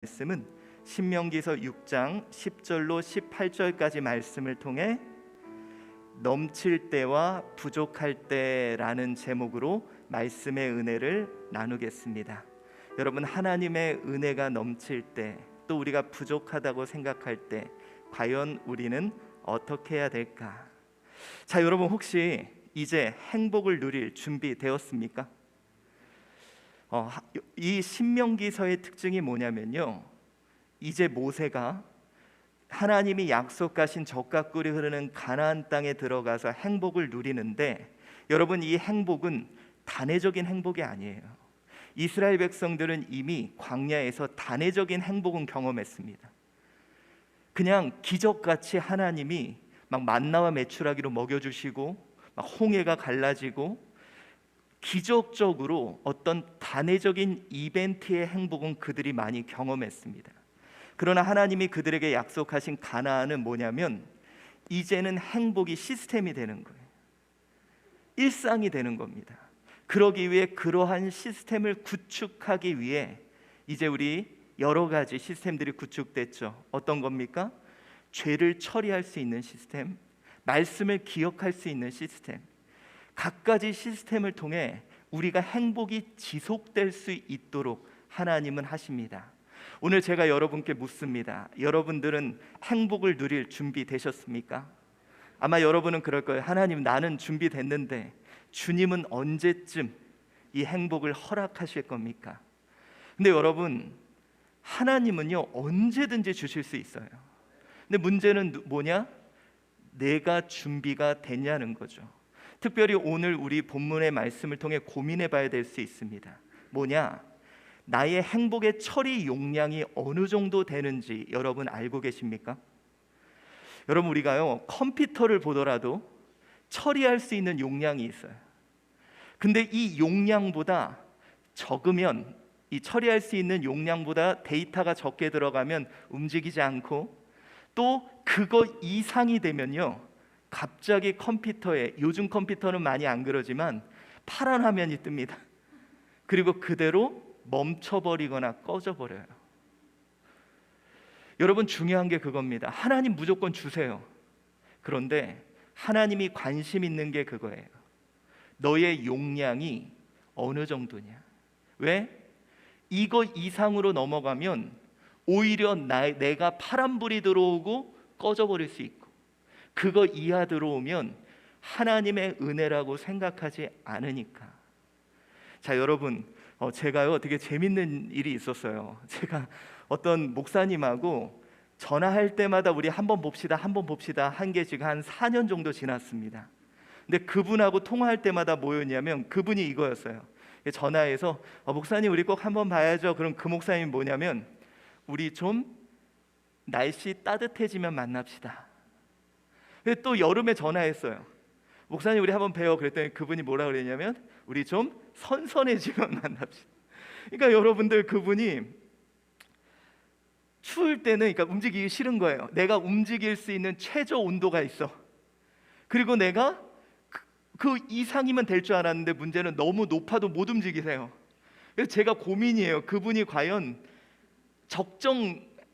말씀은 신명기서 6장 10절로 18절까지 말씀을 통해 넘칠 때와 부족할 때라는 제목으로 말씀의 은혜를 나누겠습니다. 여러분, 하나님의 은혜가 넘칠 때, 또 우리가 부족하다고 생각할 때 과연 우리는 어떻게 해야 될까? 자, 여러분, 혹시 이제 행복을 누릴 준비 되었습니까? 이 신명기서의 특징이 뭐냐면요, 이제 모세가 하나님이 약속하신 젖과 꿀이 흐르는 가나안 땅에 들어가서 행복을 누리는데, 여러분, 이 행복은 단회적인 행복이 아니에요. 이스라엘 백성들은 이미 광야에서 단회적인 행복은 경험했습니다. 그냥 기적같이 하나님이 막 만나와 메추라기로 먹여주시고, 막 홍해가 갈라지고, 기적적으로 어떤 단회적인 이벤트의 행복은 그들이 많이 경험했습니다. 그러나 하나님이 그들에게 약속하신 가나안은 뭐냐면, 이제는 행복이 시스템이 되는 거예요. 일상이 되는 겁니다. 그러기 위해 그러한 시스템을 구축하기 위해 이제 우리 여러 가지 시스템들이 구축됐죠. 어떤 겁니까? 죄를 처리할 수 있는 시스템, 말씀을 기억할 수 있는 시스템, 각가지 시스템을 통해 우리가 행복이 지속될 수 있도록 하나님은 하십니다. 오늘 제가 여러분께 묻습니다. 여러분들은 행복을 누릴 준비 되셨습니까? 아마 여러분은 그럴 거예요. 하나님, 나는 준비됐는데 주님은 언제쯤 이 행복을 허락하실 겁니까? 근데 여러분, 하나님은요, 언제든지 주실 수 있어요. 근데 문제는 뭐냐? 내가 준비가 됐냐는 거죠. 특별히 오늘 우리 본문의 말씀을 통해 고민해 봐야 될 수 있습니다. 뭐냐? 나의 행복의 처리 용량이 어느 정도 되는지 여러분 알고 계십니까? 여러분, 우리가요, 컴퓨터를 보더라도 처리할 수 있는 용량이 있어요. 근데 이 용량보다 적으면, 이 처리할 수 있는 용량보다 데이터가 적게 들어가면 움직이지 않고, 또 그거 이상이 되면요, 갑자기 컴퓨터에, 요즘 컴퓨터는 많이 안 그러지만 파란 화면이 뜹니다. 그리고 그대로 멈춰버리거나 꺼져버려요. 여러분, 중요한 게 그겁니다. 하나님 무조건 주세요. 그런데 하나님이 관심 있는 게 그거예요. 너의 용량이 어느 정도냐? 왜? 이거 이상으로 넘어가면 오히려 내가 파란불이 들어오고 꺼져버릴 수 있고, 그거 이하 들어오면 하나님의 은혜라고 생각하지 않으니까. 자, 여러분, 제가요, 되게 재밌는 일이 있었어요. 제가 어떤 목사님하고 전화할 때마다 우리 한번 봅시다 한 게 지금 한 4년 정도 지났습니다. 근데 그분하고 통화할 때마다 뭐였냐면, 그분이 이거였어요. 전화해서 목사님, 우리 꼭 한번 봐야죠. 그럼 그 목사님이 뭐냐면, 우리 좀 날씨 따뜻해지면 만납시다. 또 여름에 전화했어요. 목사님, 우리 한번 봬요. 그랬더니 그분이 뭐라 그랬냐면, 우리 좀 선선해지면 만납시다. 그러니까 여러분들, 그분이 추울 때는, 그러니까 움직이기 싫은 거예요. 내가 움직일 수 있는 최저 온도가 있어. 그리고 내가 그 이상이면 될 줄 알았는데, 문제는 너무 높아도 못 움직이세요. 그래서 제가 고민이에요. 그분이 과연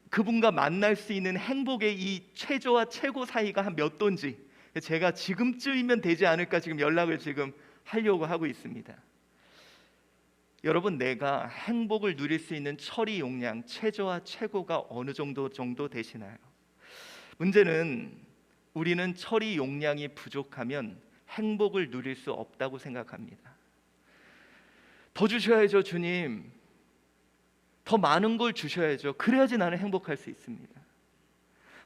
그분과 만날 수 있는 행복의 이 최저와 최고 사이가 한 몇 도인지, 제가 지금쯤이면 되지 않을까 지금 연락을 지금 하려고 하고 있습니다. 여러분, 내가 행복을 누릴 수 있는 처리 용량, 최저와 최고가 어느 정도 되시나요? 문제는 우리는 처리 용량이 부족하면 행복을 누릴 수 없다고 생각합니다. 더 주셔야죠, 주님. 더 많은 걸 주셔야죠. 그래야지 나는 행복할 수 있습니다.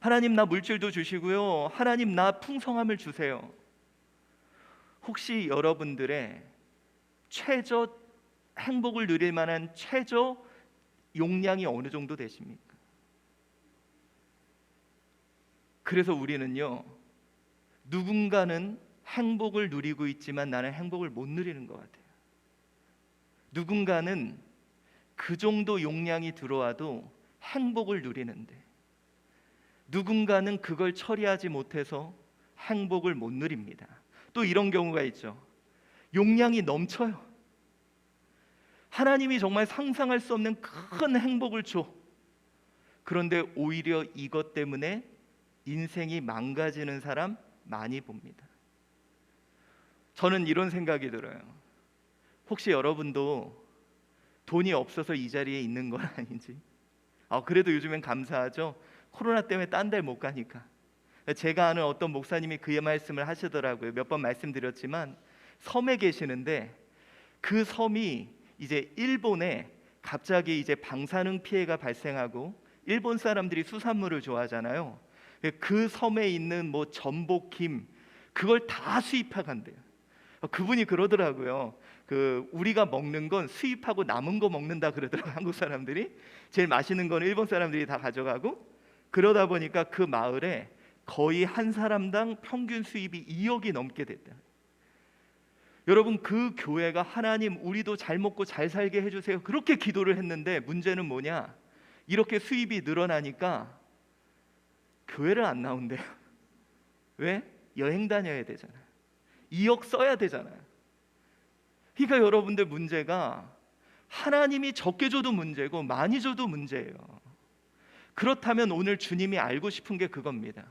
하나님, 나 물질도 주시고요, 하나님, 나 풍성함을 주세요. 혹시 여러분들의 최저 행복을 누릴 만한 최저 용량이 어느 정도 되십니까? 그래서 우리는요, 누군가는 행복을 누리고 있지만 나는 행복을 못 누리는 것 같아요. 누군가는 그 정도 용량이 들어와도 행복을 누리는데, 누군가는 그걸 처리하지 못해서 행복을 못 누립니다. 또 이런 경우가 있죠. 용량이 넘쳐요. 하나님이 정말 상상할 수 없는 큰 행복을 줘. 그런데 오히려 이것 때문에 인생이 망가지는 사람 많이 봅니다. 저는 이런 생각이 들어요. 혹시 여러분도 돈이 없어서 이 자리에 있는 건 아닌지? 그래도 요즘엔 감사하죠. 코로나 때문에 딴 데 못 가니까. 제가 아는 어떤 목사님이 그 말씀을 하시더라고요. 몇 번 말씀드렸지만 섬에 계시는데 그 섬이 이제 일본에 갑자기 이제 방사능 피해가 발생하고 일본 사람들이 수산물을 좋아하잖아요. 그 섬에 있는 뭐 전복, 김 그걸 다 수입해 간대요. 그분이 그러더라고요. 우리가 먹는 건 수입하고 남은 거 먹는다 그러더라고요. 한국 사람들이 제일 맛있는 건 일본 사람들이 다 가져가고, 그러다 보니까 그 마을에 거의 한 사람당 평균 수입이 2억이 넘게 됐다. 여러분, 그 교회가 하나님 우리도 잘 먹고 잘 살게 해주세요 그렇게 기도를 했는데, 문제는 뭐냐? 이렇게 수입이 늘어나니까 교회를 안 나온대요. 왜? 여행 다녀야 되잖아요. 2억 써야 되잖아요. 그러니까 여러분들, 문제가 하나님이 적게 줘도 문제고 많이 줘도 문제예요. 그렇다면 오늘 주님이 알고 싶은 게 그겁니다.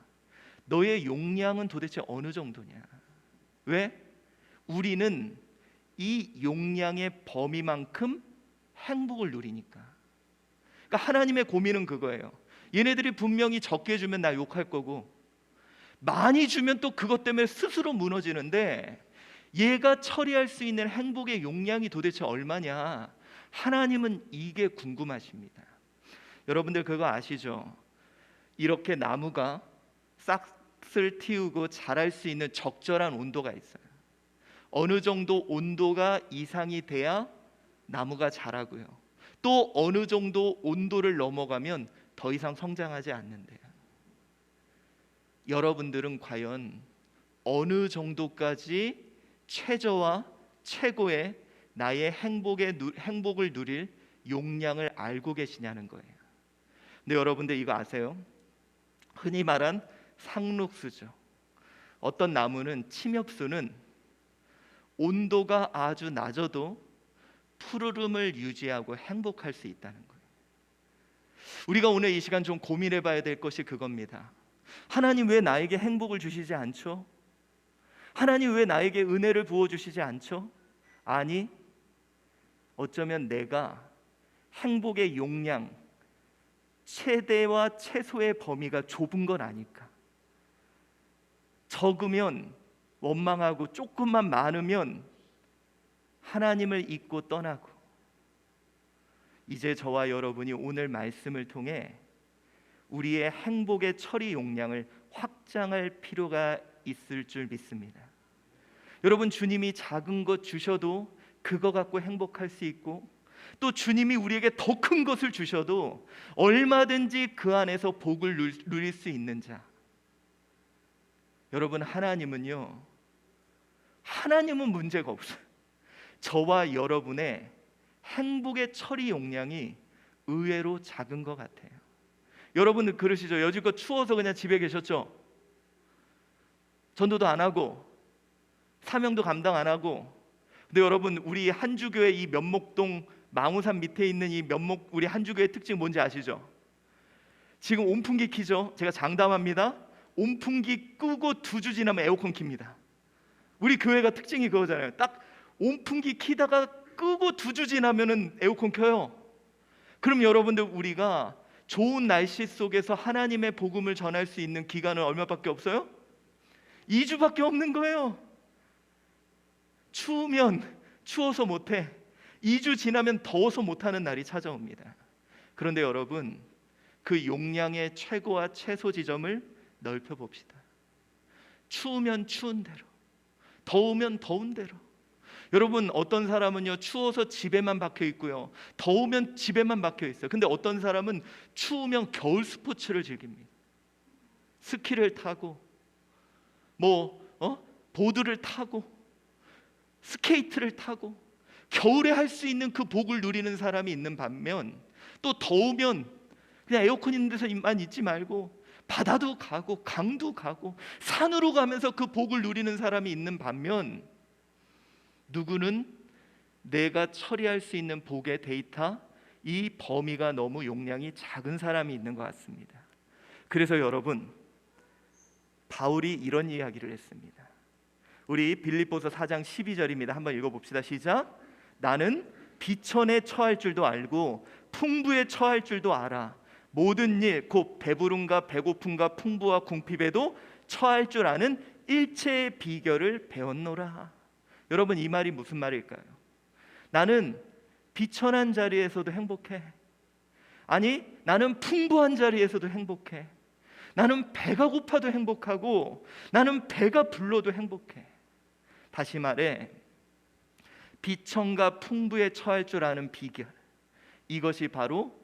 너의 용량은 도대체 어느 정도냐? 왜? 우리는 이 용량의 범위만큼 행복을 누리니까. 그러니까 하나님의 고민은 그거예요. 얘네들이 분명히 적게 주면 나 욕할 거고, 많이 주면 또 그것 때문에 스스로 무너지는데, 얘가 처리할 수 있는 행복의 용량이 도대체 얼마냐? 하나님은 이게 궁금하십니다. 여러분들 그거 아시죠? 이렇게 나무가 싹을 틔우고 자랄 수 있는 적절한 온도가 있어요. 어느 정도 온도가 이상이 돼야 나무가 자라고요. 또 어느 정도 온도를 넘어가면 더 이상 성장하지 않는데요. 여러분들은 과연 어느 정도까지 최저와 최고의 나의 행복을 누릴 용량을 알고 계시냐는 거예요. 근데 여러분들 이거 아세요? 흔히 말한 상록수죠. 어떤 나무는, 침엽수는 온도가 아주 낮아도 푸르름을 유지하고 행복할 수 있다는 거예요. 우리가 오늘 이 시간 좀 고민해 봐야 될 것이 그겁니다. 하나님 왜 나에게 행복을 주시지 않죠? 하나님 왜 나에게 은혜를 부어주시지 않죠? 아니, 어쩌면 내가 행복의 용량, 최대와 최소의 범위가 좁은 건 아닐까. 적으면 원망하고 조금만 많으면 하나님을 잊고 떠나고. 이제 저와 여러분이 오늘 말씀을 통해 우리의 행복의 처리 용량을 확장할 필요가 있을 줄 믿습니다. 여러분, 주님이 작은 것 주셔도 그거 갖고 행복할 수 있고, 또 주님이 우리에게 더 큰 것을 주셔도 얼마든지 그 안에서 복을 누릴 수 있는 자. 여러분, 하나님은 문제가 없어요. 저와 여러분의 행복의 처리 용량이 의외로 작은 것 같아요. 여러분들 그러시죠? 여지껏 추워서 그냥 집에 계셨죠? 전도도 안 하고 사명도 감당 안 하고. 근데 여러분, 우리 한주교회 이 면목동 망우산 밑에 있는 이 우리 한주교회 특징 뭔지 아시죠? 지금 온풍기 키죠? 제가 장담합니다. 온풍기 끄고 2주 지나면 에어컨 킵니다. 우리 교회가 특징이 그거잖아요. 딱 온풍기 키다가 끄고 2주 지나면은 에어컨 켜요. 그럼 여러분들, 우리가 좋은 날씨 속에서 하나님의 복음을 전할 수 있는 기간은 얼마밖에 없어요? 2주밖에 없는 거예요. 추우면 추워서 못해, 2주 지나면 더워서 못하는 날이 찾아옵니다. 그런데 여러분, 그 용량의 최고와 최소 지점을 넓혀봅시다. 추우면 추운 대로, 더우면 더운 대로. 여러분, 어떤 사람은요 추워서 집에만 박혀 있고요, 더우면 집에만 박혀 있어요. 근데 어떤 사람은 추우면 겨울 스포츠를 즐깁니다. 스키를 타고 보드를 타고 스케이트를 타고 겨울에 할 수 있는 그 복을 누리는 사람이 있는 반면, 또 더우면 그냥 에어컨 있는 데서만 있지 말고 바다도 가고 강도 가고 산으로 가면서 그 복을 누리는 사람이 있는 반면, 누구는 내가 처리할 수 있는 복의 데이터 이 범위가 너무 용량이 작은 사람이 있는 것 같습니다. 그래서 여러분, 바울이 이런 이야기를 했습니다. 우리 빌립보서 4장 12절입니다. 한번 읽어봅시다. 시작. 나는 비천에 처할 줄도 알고 풍부에 처할 줄도 알아. 모든 일 곧 배부름과 배고픔과 풍부와 궁핍에도 처할 줄 아는 일체의 비결을 배웠노라. 여러분, 이 말이 무슨 말일까요? 나는 비천한 자리에서도 행복해. 아니, 나는 풍부한 자리에서도 행복해. 나는 배가 고파도 행복하고 나는 배가 불러도 행복해. 다시 말해, 비천과 풍부에 처할 줄 아는 비결, 이것이 바로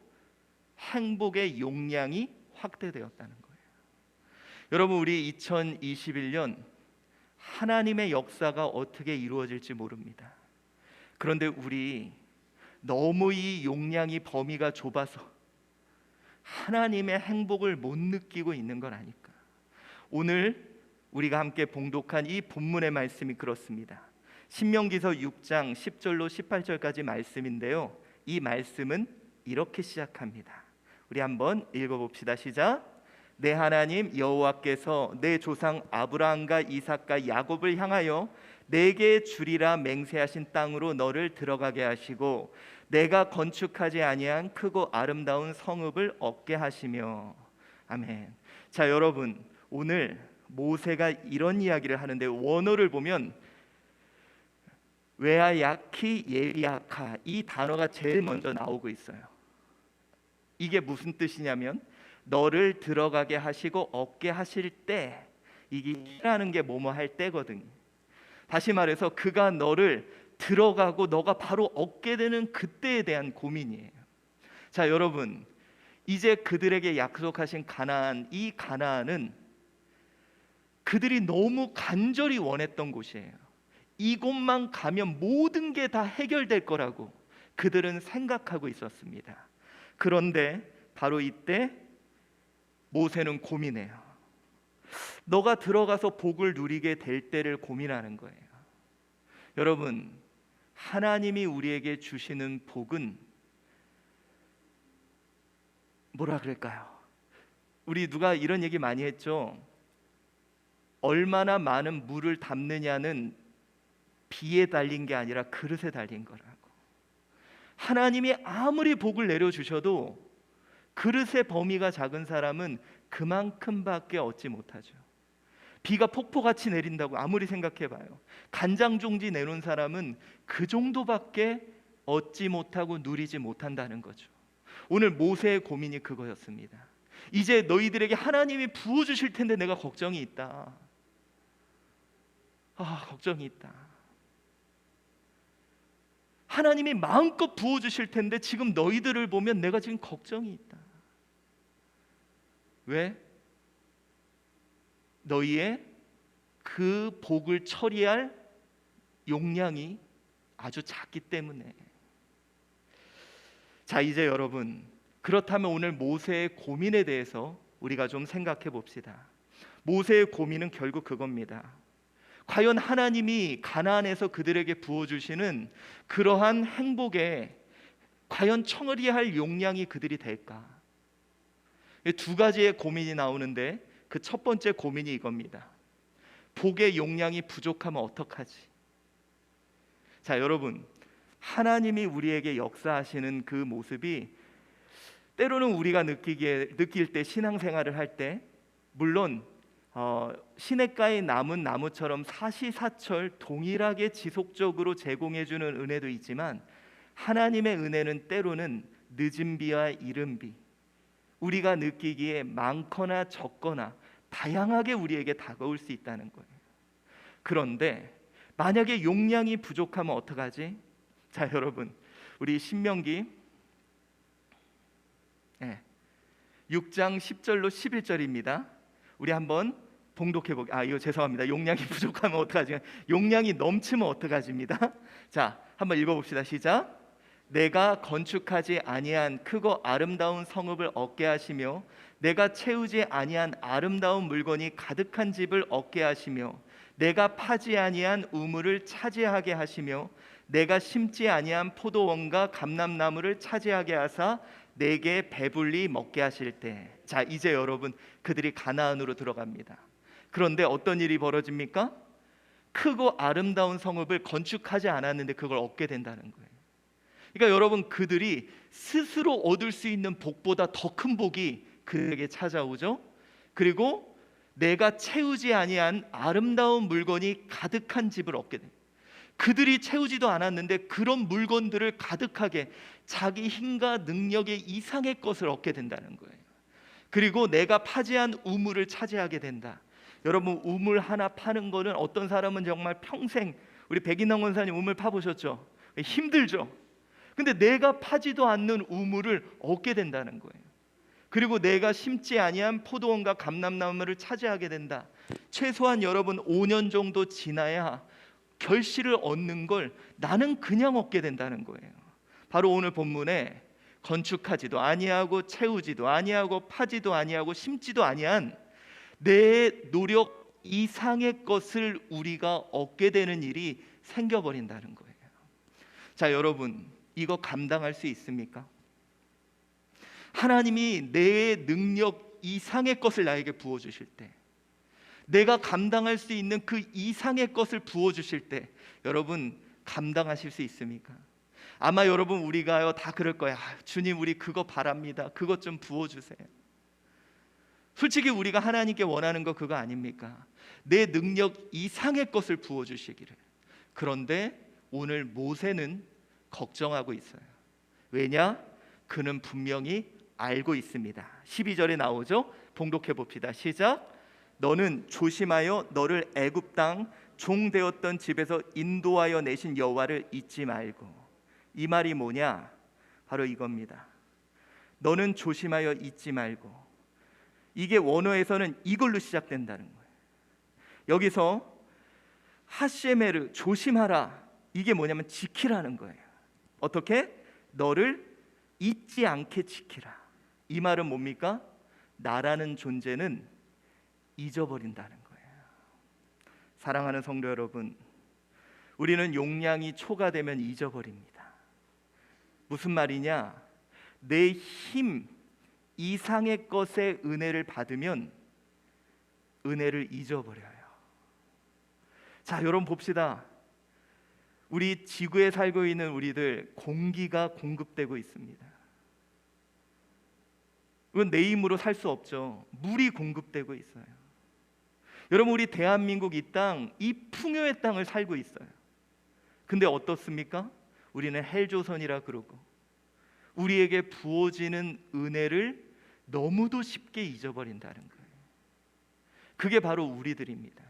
행복의 용량이 확대되었다는 거예요. 여러분, 우리 2021년 하나님의 역사가 어떻게 이루어질지 모릅니다. 그런데 우리 너무 이 용량이 범위가 좁아서 하나님의 행복을 못 느끼고 있는 건 아닐까. 오늘 우리가 함께 봉독한 이 본문의 말씀이 그렇습니다. 신명기서 6장 10절로 18절까지 말씀인데요, 이 말씀은 이렇게 시작합니다. 우리 한번 읽어봅시다. 시작. 내 하나님 여호와께서 내 조상 아브라함과 이삭과 야곱을 향하여 내게 주리라 맹세하신 땅으로 너를 들어가게 하시고 내가 건축하지 아니한 크고 아름다운 성읍을 얻게 하시며. 아멘. 자, 여러분, 오늘 모세가 이런 이야기를 하는데 원어를 보면 웨아야키 예리야카, 이 단어가 제일 먼저 나오고 있어요. 이게 무슨 뜻이냐면 너를 들어가게 하시고 얻게 하실 때, 이게 라는 게 뭐뭐 할 때거든요. 다시 말해서 그가 너를 들어가고 너가 바로 얻게 되는 그때에 대한 고민이에요. 자, 여러분, 이제 그들에게 약속하신 가나안, 이 가나안은 그들이 너무 간절히 원했던 곳이에요. 이곳만 가면 모든 게 다 해결될 거라고 그들은 생각하고 있었습니다. 그런데 바로 이때 모세는 고민해요. 너가 들어가서 복을 누리게 될 때를 고민하는 거예요. 여러분, 하나님이 우리에게 주시는 복은 뭐라 그럴까요? 우리 누가 이런 얘기 많이 했죠. 얼마나 많은 물을 담느냐는 비에 달린 게 아니라 그릇에 달린 거라고. 하나님이 아무리 복을 내려주셔도 그릇의 범위가 작은 사람은 그만큼밖에 얻지 못하죠. 비가 폭포같이 내린다고 아무리 생각해봐요. 간장종지 내놓은 사람은 그 정도밖에 얻지 못하고 누리지 못한다는 거죠. 오늘 모세의 고민이 그거였습니다. 이제 너희들에게 하나님이 부어주실 텐데 내가 걱정이 있다. 걱정이 있다. 하나님이 마음껏 부어주실 텐데 지금 너희들을 보면 내가 지금 걱정이 있다. 왜? 너희의 그 복을 처리할 용량이 아주 작기 때문에. 자, 이제 여러분, 그렇다면 오늘 모세의 고민에 대해서 우리가 좀 생각해 봅시다. 모세의 고민은 결국 그겁니다. 과연 하나님이 가나안에서 그들에게 부어주시는 그러한 행복에 과연 청어리할 용량이 그들이 될까? 두 가지의 고민이 나오는데 그 첫 번째 고민이 이겁니다. 복의 용량이 부족하면 어떡하지? 자, 여러분, 하나님이 우리에게 역사하시는 그 모습이 때로는 우리가 느낄 때, 신앙생활을 할 때, 물론 시냇가에 남은 나무처럼 사시사철 동일하게 지속적으로 제공해주는 은혜도 있지만 하나님의 은혜는 때로는 늦은 비와 이른 비, 우리가 느끼기에 많거나 적거나 다양하게 우리에게 다가올 수 있다는 거예요. 그런데 만약에 용량이 부족하면 어떡하지? 자, 여러분, 우리 신명기 6장 10절로 11절입니다. 우리 한번 봉독해 보게. 이거 죄송합니다. 용량이 부족하면 어떡하지? 용량이 넘치면 어떡하지입니다. 자, 한번 읽어봅시다. 시작. 내가 건축하지 아니한 크고 아름다운 성읍을 얻게 하시며 내가 채우지 아니한 아름다운 물건이 가득한 집을 얻게 하시며 내가 파지 아니한 우물을 차지하게 하시며 내가 심지 아니한 포도원과 감람나무를 차지하게 하사 내게 배불리 먹게 하실 때. 자, 이제 여러분, 그들이 가나안으로 들어갑니다. 그런데 어떤 일이 벌어집니까? 크고 아름다운 성읍을 건축하지 않았는데 그걸 얻게 된다는 거예요. 그러니까 여러분, 그들이 스스로 얻을 수 있는 복보다 더 큰 복이 그에게 찾아오죠. 그리고 내가 채우지 아니한 아름다운 물건이 가득한 집을 얻게 됩니다. 그들이 채우지도 않았는데 그런 물건들을 가득하게 자기 힘과 능력의 이상의 것을 얻게 된다는 거예요. 그리고 내가 파지한 우물을 차지하게 된다. 여러분, 우물 하나 파는 거는 어떤 사람은 정말 평생, 우리 백인남 권사님 우물 파보셨죠? 힘들죠. 근데 내가 파지도 않는 우물을 얻게 된다는 거예요. 그리고 내가 심지 아니한 포도원과 감람나무를 차지하게 된다. 최소한 여러분 5년 정도 지나야 결실을 얻는 걸 나는 그냥 얻게 된다는 거예요. 바로 오늘 본문에 건축하지도 아니하고 채우지도 아니하고 파지도 아니하고 심지도 아니한 내 노력 이상의 것을 우리가 얻게 되는 일이 생겨버린다는 거예요. 자, 여러분, 이거 감당할 수 있습니까? 하나님이 내 능력 이상의 것을 나에게 부어주실 때, 내가 감당할 수 있는 그 이상의 것을 부어주실 때 여러분 감당하실 수 있습니까? 아마 여러분 우리가요 다 그럴 거야. 주님, 우리 그거 바랍니다. 그것 좀 부어주세요. 솔직히 우리가 하나님께 원하는 거 그거 아닙니까? 내 능력 이상의 것을 부어주시기를. 그런데 오늘 모세는 걱정하고 있어요. 왜냐? 그는 분명히 알고 있습니다. 12절에 나오죠. 봉독해 봅시다. 시작. 너는 조심하여 너를 애굽 땅 종 되었던 집에서 인도하여 내신 여호와를 잊지 말고. 이 말이 뭐냐? 바로 이겁니다. 너는 조심하여 잊지 말고. 이게 원어에서는 이걸로 시작된다는 거예요. 여기서 하쉐메르, 조심하라, 이게 뭐냐면 지키라는 거예요. 어떻게? 너를 잊지 않게 지키라. 이 말은 뭡니까? 나라는 존재는 잊어버린다는 거예요. 사랑하는 성도 여러분, 우리는 용량이 초과되면 잊어버립니다. 무슨 말이냐? 내 힘 이상의 것의 은혜를 받으면 은혜를 잊어버려요. 자, 여러분 봅시다. 우리 지구에 살고 있는 우리들 공기가 공급되고 있습니다. 이건 내 힘으로 살 수 없죠. 물이 공급되고 있어요. 여러분, 우리 대한민국 이 땅, 이 풍요의 땅을 살고 있어요. 근데 어떻습니까? 우리는 헬조선이라 그러고 우리에게 부어지는 은혜를 너무도 쉽게 잊어버린다는 거예요. 그게 바로 우리들입니다.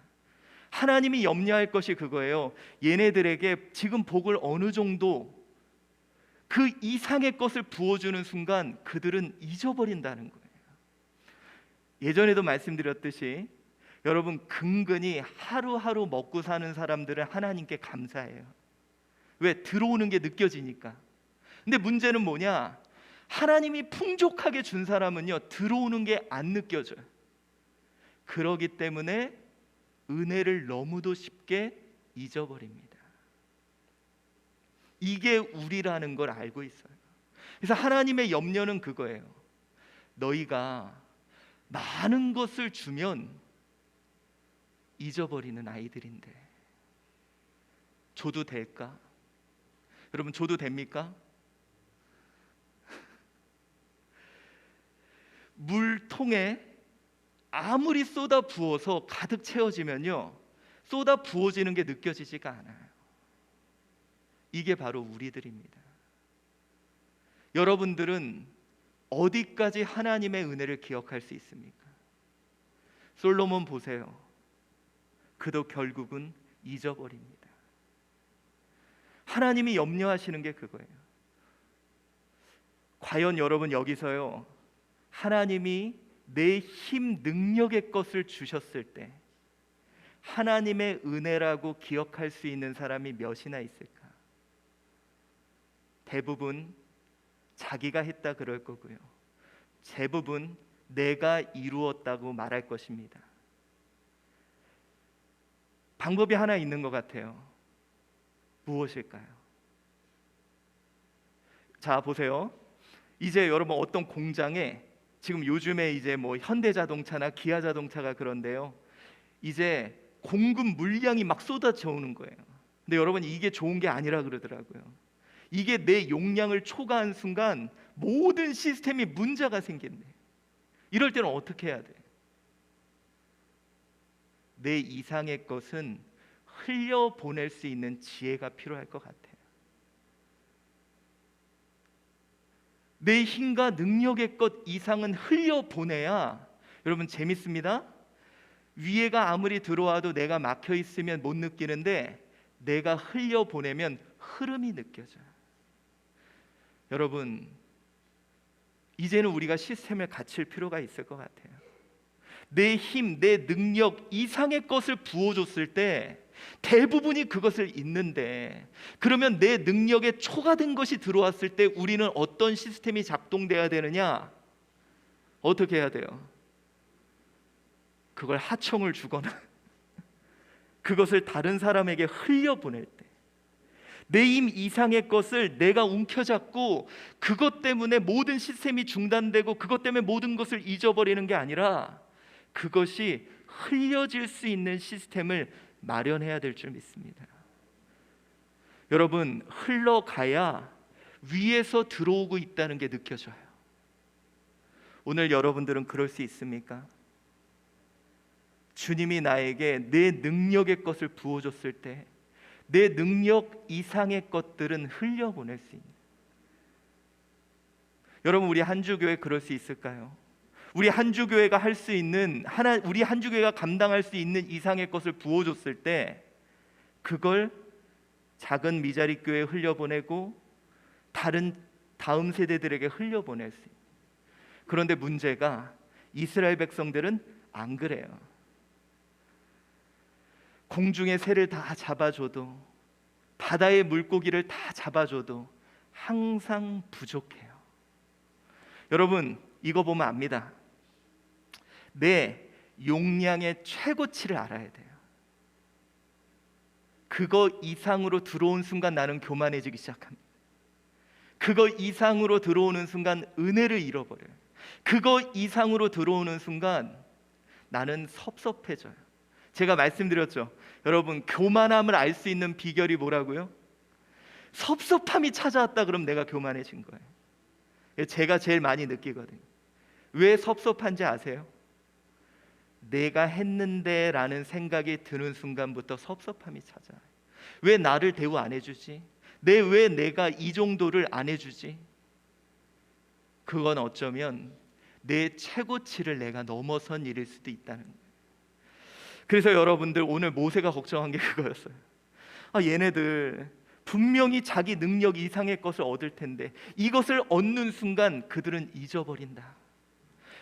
하나님이 염려할 것이 그거예요. 얘네들에게 지금 복을 어느 정도 그 이상의 것을 부어주는 순간 그들은 잊어버린다는 거예요. 예전에도 말씀드렸듯이 여러분, 근근히 하루하루 먹고 사는 사람들은 하나님께 감사해요. 왜? 들어오는 게 느껴지니까. 근데 문제는 뭐냐? 하나님이 풍족하게 준 사람은요 들어오는 게 안 느껴져요. 그러기 때문에 은혜를 너무도 쉽게 잊어버립니다. 이게 우리라는 걸 알고 있어요. 그래서 하나님의 염려는 그거예요. 너희가 많은 것을 주면 잊어버리는 아이들인데 줘도 될까? 여러분, 줘도 됩니까? 물통에 아무리 쏟아 부어서 가득 채워지면요 쏟아 부어지는 게 느껴지지가 않아요. 이게 바로 우리들입니다. 여러분들은 어디까지 하나님의 은혜를 기억할 수 있습니까? 솔로몬 보세요. 그도 결국은 잊어버립니다. 하나님이 염려하시는 게 그거예요. 과연 여러분 여기서요 하나님이 내 힘 능력의 것을 주셨을 때 하나님의 은혜라고 기억할 수 있는 사람이 몇이나 있을까? 대부분 자기가 했다 그럴 거고요. 대부분 내가 이루었다고 말할 것입니다. 방법이 하나 있는 것 같아요. 무엇일까요? 자, 보세요. 이제 여러분 어떤 공장에 지금 요즘에 이제 뭐 현대자동차나 기아자동차가 그런데요. 이제 공급 물량이 막 쏟아져 오는 거예요. 근데 여러분 이게 좋은 게 아니라 그러더라고요. 이게 내 용량을 초과한 순간 모든 시스템이 문제가 생긴대. 이럴 때는 어떻게 해야 돼? 내 이상의 것은 흘려보낼 수 있는 지혜가 필요할 것 같아요. 내 힘과 능력의 것 이상은 흘려보내야 여러분 재밌습니다. 위해가 아무리 들어와도 내가 막혀 있으면 못 느끼는데 내가 흘려보내면 흐름이 느껴져요. 여러분 이제는 우리가 시스템을 갖출 필요가 있을 것 같아요. 내 힘, 내 능력 이상의 것을 부어줬을 때 대부분이 그것을 잊는데, 그러면 내 능력에 초과된 것이 들어왔을 때 우리는 어떤 시스템이 작동돼야 되느냐? 어떻게 해야 돼요? 그걸 하청을 주거나 그것을 다른 사람에게 흘려보낼 때 내 힘 이상의 것을 내가 움켜잡고 그것 때문에 모든 시스템이 중단되고 그것 때문에 모든 것을 잊어버리는 게 아니라 그것이 흘려질 수 있는 시스템을 마련해야 될 줄 믿습니다. 여러분 흘러가야 위에서 들어오고 있다는 게 느껴져요. 오늘 여러분들은 그럴 수 있습니까? 주님이 나에게 내 능력의 것을 부어줬을 때 내 능력 이상의 것들은 흘려보낼 수 있는, 여러분 우리 한주교회 그럴 수 있을까요? 우리 한주교회가 할 수 있는 우리 한주교회가 감당할 수 있는 이상의 것을 부어줬을 때 그걸 작은 미자리 교회에 흘려보내고 다음 세대들에게 흘려보낼 수 있는. 그런데 문제가 이스라엘 백성들은 안 그래요. 공중의 새를 다 잡아줘도 바다의 물고기를 다 잡아줘도 항상 부족해요. 여러분 이거 보면 압니다. 내 용량의 최고치를 알아야 돼요. 그거 이상으로 들어온 순간 나는 교만해지기 시작합니다. 그거 이상으로 들어오는 순간 은혜를 잃어버려요. 그거 이상으로 들어오는 순간 나는 섭섭해져요. 제가 말씀드렸죠. 여러분 교만함을 알 수 있는 비결이 뭐라고요? 섭섭함이 찾아왔다 그럼 내가 교만해진 거예요. 제가 제일 많이 느끼거든요. 왜 섭섭한지 아세요? 내가 했는데 라는 생각이 드는 순간부터 섭섭함이 찾아와요. 왜 나를 대우 안 해주지? 왜 내가 이 정도를 안 해주지? 그건 어쩌면 내 최고치를 내가 넘어선 일일 수도 있다는 거예요. 그래서 여러분들 오늘 모세가 걱정한 게 그거였어요. 얘네들 분명히 자기 능력 이상의 것을 얻을 텐데 이것을 얻는 순간 그들은 잊어버린다.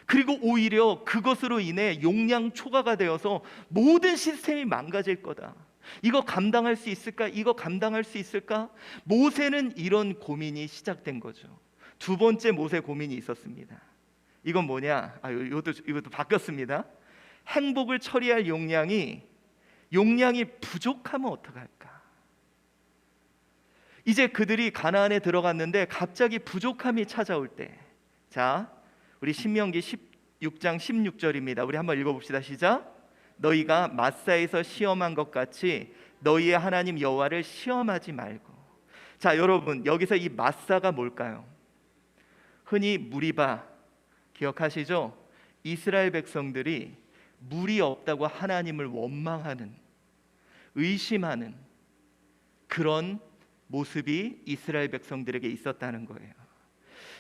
그리고 오히려 그것으로 인해 용량 초과가 되어서 모든 시스템이 망가질 거다. 이거 감당할 수 있을까? 이거 감당할 수 있을까? 모세는 이런 고민이 시작된 거죠. 두 번째 모세 고민이 있었습니다. 이건 뭐냐? 이것도 바뀌었습니다. 행복을 처리할 용량이 부족하면 어떡할까? 이제 그들이 가나안에 들어갔는데 갑자기 부족함이 찾아올 때, 자 우리 신명기 16장 16절입니다. 우리 한번 읽어봅시다. 시작. 너희가 마사에서 시험한 것 같이 너희의 하나님 여호와를 시험하지 말고. 자 여러분 여기서 이 마사가 뭘까요? 흔히 무리바 기억하시죠? 이스라엘 백성들이 물이 없다고 하나님을 원망하는, 의심하는 그런 모습이 이스라엘 백성들에게 있었다는 거예요.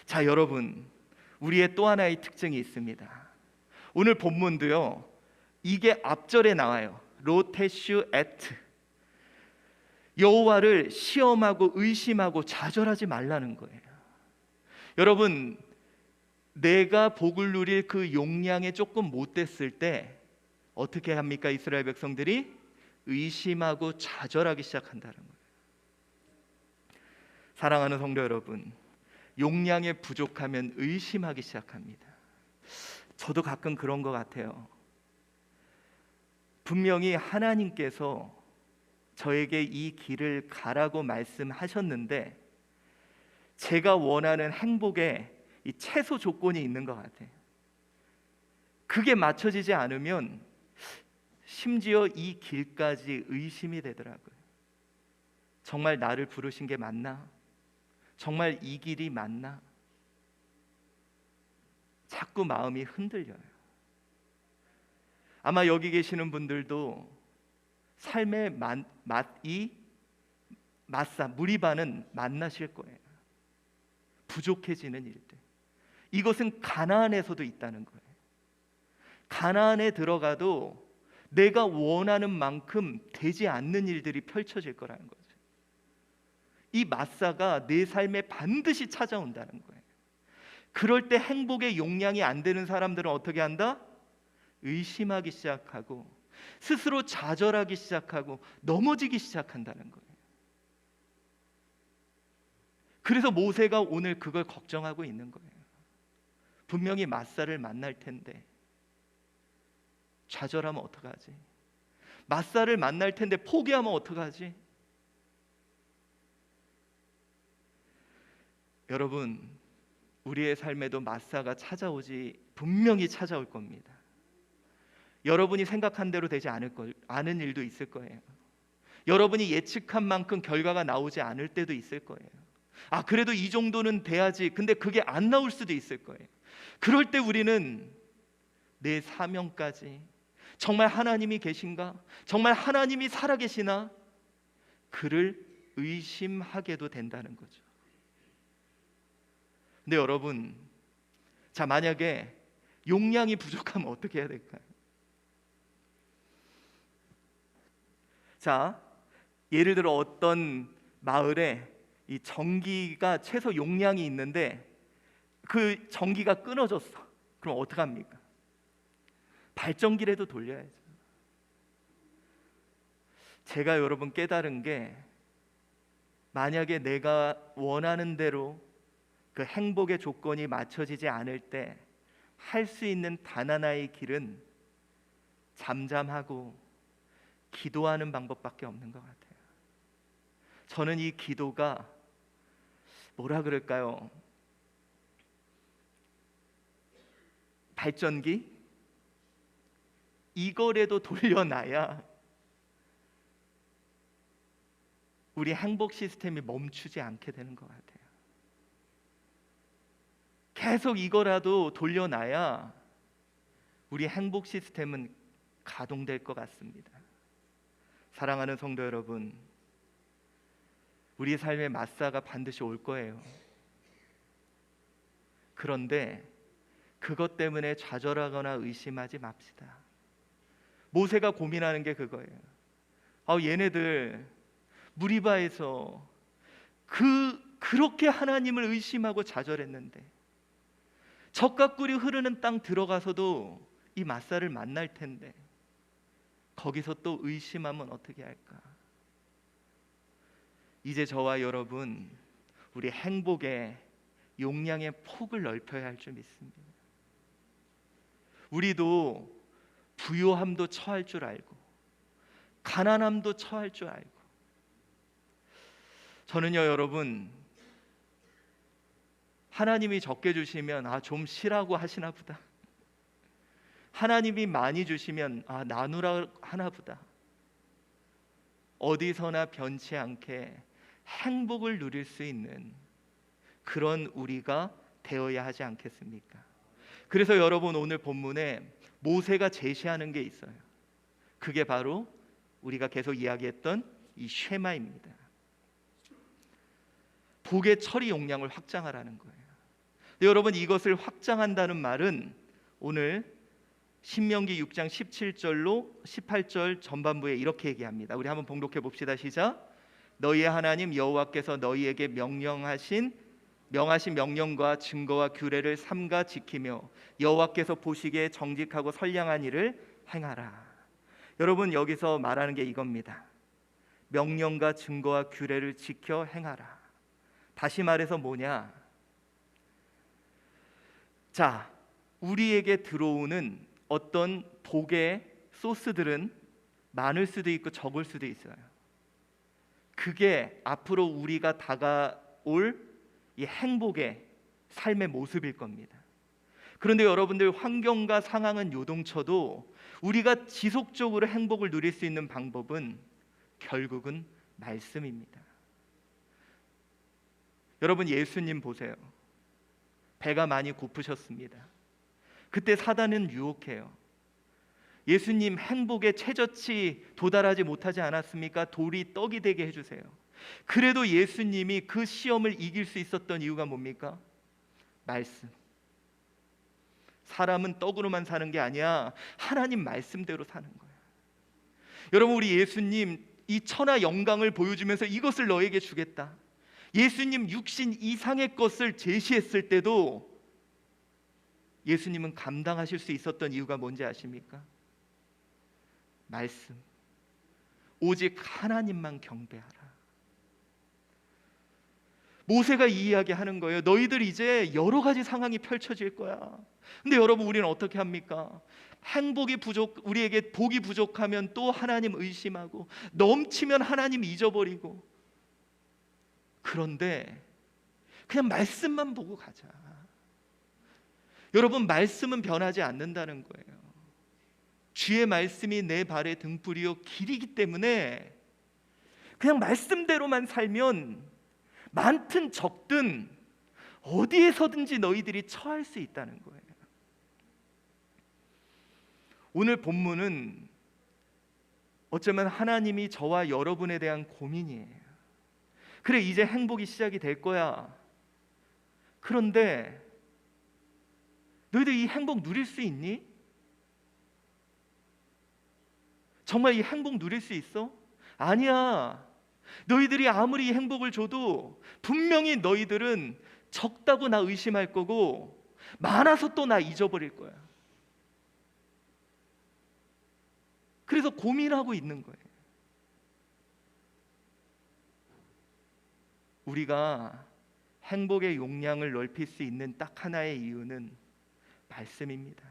자 여러분 우리의 또 하나의 특징이 있습니다. 오늘 본문도요 이게 앞절에 나와요. 로테슈 에트, 여호와를 시험하고 의심하고 좌절하지 말라는 거예요. 여러분 내가 복을 누릴 그 용량에 조금 못 됐을 때 어떻게 합니까? 이스라엘 백성들이 의심하고 좌절하기 시작한다는 거예요. 사랑하는 성도 여러분, 용량에 부족하면 의심하기 시작합니다. 저도 가끔 그런 것 같아요. 분명히 하나님께서 저에게 이 길을 가라고 말씀하셨는데 제가 원하는 행복에 이 최소 조건이 있는 것 같아요. 그게 맞춰지지 않으면 심지어 이 길까지 의심이 되더라고요. 정말 나를 부르신 게 맞나? 정말 이 길이 맞나? 자꾸 마음이 흔들려요. 아마 여기 계시는 분들도 삶의 무리반은 만나실 거예요. 부족해지는 일들. 이것은 가나안에서도 있다는 거예요. 가나안에 들어가도 내가 원하는 만큼 되지 않는 일들이 펼쳐질 거라는 거죠. 이 마사가 내 삶에 반드시 찾아온다는 거예요. 그럴 때 행복의 용량이 안 되는 사람들은 어떻게 한다? 의심하기 시작하고 스스로 좌절하기 시작하고 넘어지기 시작한다는 거예요. 그래서 모세가 오늘 그걸 걱정하고 있는 거예요. 분명히 마사를 만날 텐데 좌절하면 어떡하지? 마사를 만날 텐데 포기하면 어떡하지? 여러분, 우리의 삶에도 마사가 분명히 찾아올 겁니다. 여러분이 생각한 대로 되지 않은 일도 있을 거예요. 여러분이 예측한 만큼 결과가 나오지 않을 때도 있을 거예요. 그래도 이 정도는 돼야지. 근데 그게 안 나올 수도 있을 거예요. 그럴 때 우리는 내 사명까지 정말 하나님이 계신가? 정말 하나님이 살아계시나? 그를 의심하게도 된다는 거죠. 근데 여러분, 만약에 용량이 부족하면 어떻게 해야 될까요? 예를 들어 어떤 마을에 이 전기가 최소 용량이 있는데 그 전기가 끊어졌어. 그럼 어떡합니까? 발전기라도 돌려야죠. 제가 여러분 깨달은 게, 만약에 내가 원하는 대로 그 행복의 조건이 맞춰지지 않을 때 할 수 있는 단 하나의 길은 잠잠하고 기도하는 방법밖에 없는 것 같아요. 저는 이 기도가 뭐라 그럴까요? 발전기? 이거라도 돌려놔야 우리 행복 시스템이 멈추지 않게 되는 것 같아요. 계속 이거라도 돌려놔야 우리 행복 시스템은 가동될 것 같습니다. 사랑하는 성도 여러분, 우리 삶의 마사가 반드시 올 거예요. 그런데 그것 때문에 좌절하거나 의심하지 맙시다. 모세가 고민하는 게 그거예요. 얘네들 무리바에서 그렇게 하나님을 의심하고 좌절했는데 젖과 꿀이 흐르는 땅 들어가서도 이 마사를 만날 텐데 거기서 또 의심하면 어떻게 할까? 이제 저와 여러분, 우리 행복의 용량의 폭을 넓혀야 할 줄 믿습니다. 우리도 부요함도 처할 줄 알고 가난함도 처할 줄 알고, 저는요 여러분, 하나님이 적게 주시면 좀 쉬라고 하시나 보다, 하나님이 많이 주시면 나누라 하나 보다, 어디서나 변치 않게 행복을 누릴 수 있는 그런 우리가 되어야 하지 않겠습니까? 그래서 여러분, 오늘 본문에 모세가 제시하는 게 있어요. 그게 바로 우리가 계속 이야기했던 이 쉐마입니다. 복의 처리 용량을 확장하라는 거예요. 근데 여러분, 이것을 확장한다는 말은 오늘 신명기 6장 17절로 18절 전반부에 이렇게 얘기합니다. 우리 한번 봉독해 봅시다. 시작. 너희의 하나님 여호와께서 너희에게 명하신 명령과 증거와 규례를 삼가 지키며 여호와께서 보시기에 정직하고 선량한 일을 행하라. 여러분, 여기서 말하는 게 이겁니다. 명령과 증거와 규례를 지켜 행하라. 다시 말해서 뭐냐? 우리에게 들어오는 어떤 복의 소스들은 많을 수도 있고 적을 수도 있어요. 그게 앞으로 우리가 다가올 이 행복의 삶의 모습일 겁니다. 그런데 여러분들, 환경과 상황은 요동쳐도 우리가 지속적으로 행복을 누릴 수 있는 방법은 결국은 말씀입니다. 여러분, 예수님 보세요. 배가 많이 고프셨습니다. 그때 사단은 유혹해요. 예수님, 행복에 최저치 도달하지 못하지 않았습니까? 돌이 떡이 되게 해주세요. 그래도 예수님이 그 시험을 이길 수 있었던 이유가 뭡니까? 말씀. 사람은 떡으로만 사는 게 아니야. 하나님 말씀대로 사는 거예요. 여러분, 우리 예수님 이 천하 영광을 보여주면서 이것을 너에게 주겠다, 예수님 육신 이상의 것을 제시했을 때도 예수님은 감당하실 수 있었던 이유가 뭔지 아십니까? 말씀. 오직 하나님만 경배하라. 모세가 이 이야기 하는 거예요. 너희들 이제 여러 가지 상황이 펼쳐질 거야. 근데 여러분, 우리는 어떻게 합니까? 우리에게 복이 부족하면 또 하나님 의심하고, 넘치면 하나님 잊어버리고. 그런데 그냥 말씀만 보고 가자. 여러분, 말씀은 변하지 않는다는 거예요. 주의 말씀이 내 발의 등불이요 길이기 때문에 그냥 말씀대로만 살면 많든 적든 어디에서든지 너희들이 처할 수 있다는 거예요. 오늘 본문은 어쩌면 하나님이 저와 여러분에 대한 고민이에요. 그래, 이제 행복이 시작이 될 거야. 그런데 너희들 이 행복 누릴 수 있니? 정말 이 행복 누릴 수 있어? 아니야. 너희들이 아무리 이 행복을 줘도 분명히 너희들은 적다고 나 의심할 거고, 많아서 또 나 잊어버릴 거야. 그래서 고민하고 있는 거예요. 우리가 행복의 용량을 넓힐 수 있는 딱 하나의 이유는 말씀입니다.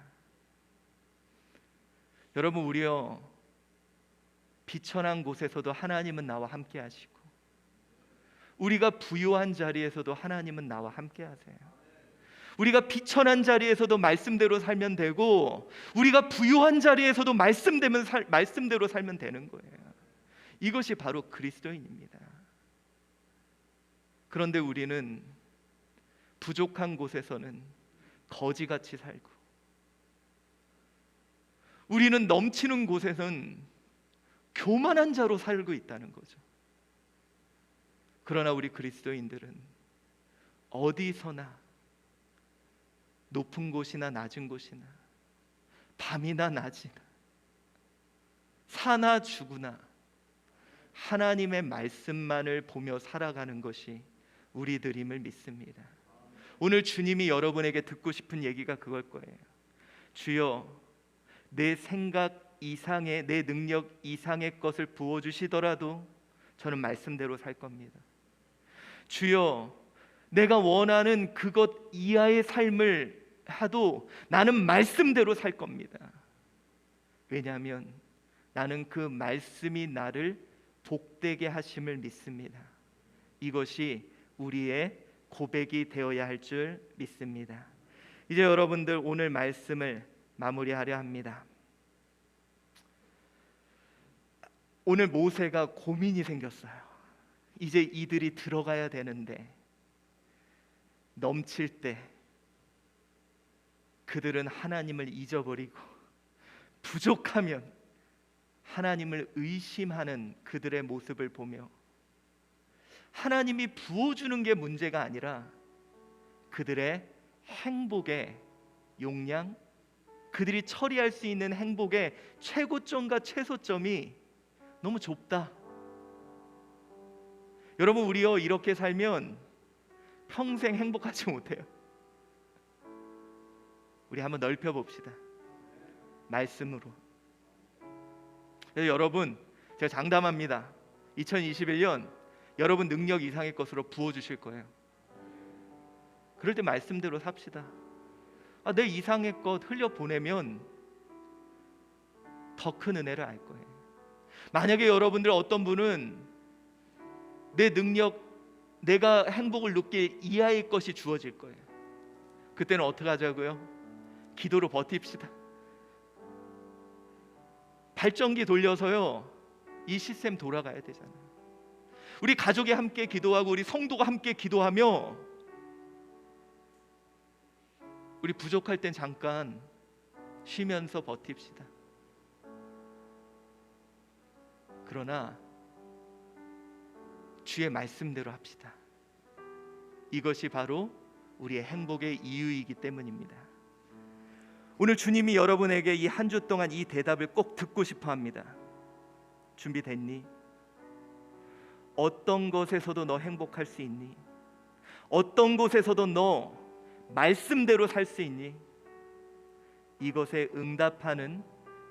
여러분, 우리요, 비천한 곳에서도 하나님은 나와 함께 하시고, 우리가 부유한 자리에서도 하나님은 나와 함께 하세요. 우리가 비천한 자리에서도 말씀대로 살면 되고, 우리가 부유한 자리에서도 말씀대로 살면 되는 거예요. 이것이 바로 그리스도인입니다. 그런데 우리는 부족한 곳에서는 거지같이 살고, 우리는 넘치는 곳에서는 교만한 자로 살고 있다는 거죠. 그러나 우리 그리스도인들은 어디서나, 높은 곳이나 낮은 곳이나, 밤이나 낮이나, 사나 죽으나 하나님의 말씀만을 보며 살아가는 것이 우리들임을 믿습니다. 오늘 주님이 여러분에게 듣고 싶은 얘기가 그걸 거예요. 주여, 내 생각 이상의, 내 능력 이상의 것을 부어주시더라도 저는 말씀대로 살 겁니다. 주여, 내가 원하는 그것 이하의 삶을 하도 나는 말씀대로 살 겁니다. 왜냐하면 나는 그 말씀이 나를 복되게 하심을 믿습니다. 이것이 우리의 고백이 되어야 할 줄 믿습니다. 이제 여러분들, 오늘 말씀을 마무리하려 합니다. 오늘 모세가 고민이 생겼어요. 이제 이들이 들어가야 되는데 넘칠 때 그들은 하나님을 잊어버리고, 부족하면 하나님을 의심하는 그들의 모습을 보며, 하나님이 부어주는 게 문제가 아니라 그들의 행복의 용량, 그들이 처리할 수 있는 행복의 최고점과 최소점이 너무 좁다. 여러분, 우리요, 이렇게 살면 평생 행복하지 못해요. 우리 한번 넓혀 봅시다. 말씀으로. 여러분, 제가 장담합니다. 2021년 여러분 능력 이상의 것으로 부어주실 거예요. 그럴 때 말씀대로 삽시다. 내 이상의 것 흘려보내면 더 큰 은혜를 알 거예요. 만약에 여러분들 어떤 분은 내 능력, 내가 행복을 느낄 이하의 것이 주어질 거예요. 그때는 어떻게 하자고요? 기도로 버팁시다. 발전기 돌려서요, 이 시스템 돌아가야 되잖아요. 우리 가족이 함께 기도하고 우리 성도가 함께 기도하며 우리 부족할 땐 잠깐 쉬면서 버팁시다. 그러나 주의 말씀대로 합시다. 이것이 바로 우리의 행복의 이유이기 때문입니다. 오늘 주님이 여러분에게 이 한 주 동안 이 대답을 꼭 듣고 싶어 합니다. 준비됐니? 어떤 것에서도 너 행복할 수 있니? 어떤 곳에서도 너 말씀대로 살 수 있니? 이것에 응답하는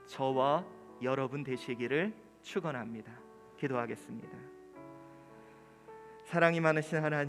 저와 여러분 되시기를 축원합니다. 기도하겠습니다. 사랑이 많으신 하나님,